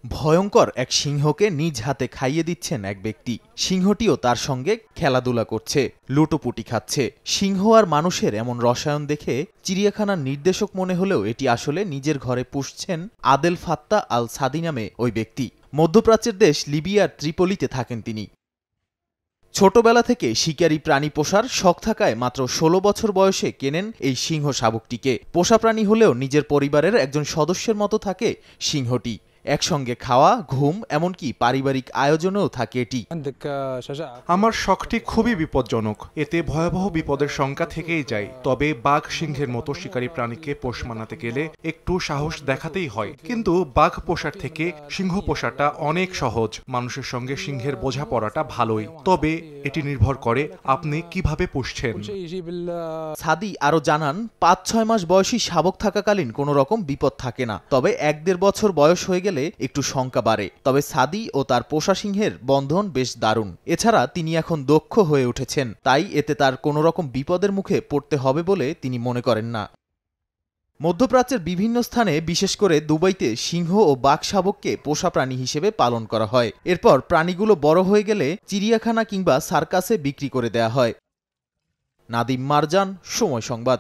ভয়ঙ্কর এক সিংহকে নিজ হাতে খাইয়ে দিচ্ছেন এক ব্যক্তি। সিংহটিও তার সঙ্গে খেলাধুলা করছে, লুটোপুটি খাচ্ছে। সিংহ আর মানুষের এমন রসায়ন দেখে চিড়িয়াখানার নির্দেশক মনে হলেও এটি আসলে নিজের ঘরে পুষছেন আদেল ফাত্তা আল সাদি নামে ওই ব্যক্তি। মধ্যপ্রাচ্যের দেশ লিবিয়ার ত্রিপোলিতে থাকেন তিনি। ছোটবেলা থেকে শিকারী প্রাণী পোষার শখ থাকায় মাত্র ১৬ বছর বয়সে কেনেন এই সিংহ শাবকটিকে। পোষা প্রাণী হলেও নিজের পরিবারের একজন সদস্যের মতো থাকে সিংহটি। একসঙ্গে খাওয়া, ঘুম, এমনকি পারিবারিক আয়োজনেও থাকে এটি। আমার শখটি খুবই বিপজ্জনক, এতে ভয়াবহ বিপদের শঙ্কা থেকেই যায়। তবে বাঘ সিংহের মতো শিকারী প্রাণীকে পোষ মানাতে গেলে একটু সাহস দেখাতেই হয়। কিন্তু বাঘ পোষার থেকে সিংহ পোষাটা অনেক সহজ। মানুষের সঙ্গে সিংহের বোঝাপড়াটা ভালোই, তবে এটি নির্ভর করে আপনি কিভাবে পুষছেন। সাদি আরও জানান, ৫-৬ মাস বয়সী শাবক থাকাকালীন কোনো রকম বিপদ থাকে না, তবে ১-১.৫ বছর বয়স হয়ে গেলে একটু শঙ্কা বাড়ে। তবে সাদি ও তার পোষা সিংহের বন্ধন বেশ দারুণ। এছাড়া তিনি এখন দক্ষ হয়ে উঠেছেন, তাই এতে তার কোনো রকম বিপদের মুখে পড়তে হবে বলে তিনি মনে করেন না। মধ্যপ্রাচ্যের বিভিন্ন স্থানে, বিশেষ করে দুবাইতে সিংহ ও বাঘ শাবককে পোষা প্রাণী হিসেবে পালন করা হয়। এরপর প্রাণীগুলো বড় হয়ে গেলে চিড়িয়াখানা কিংবা সার্কাসে বিক্রি করে দেয়া হয়। নাদিম মারজান, সময় সংবাদ।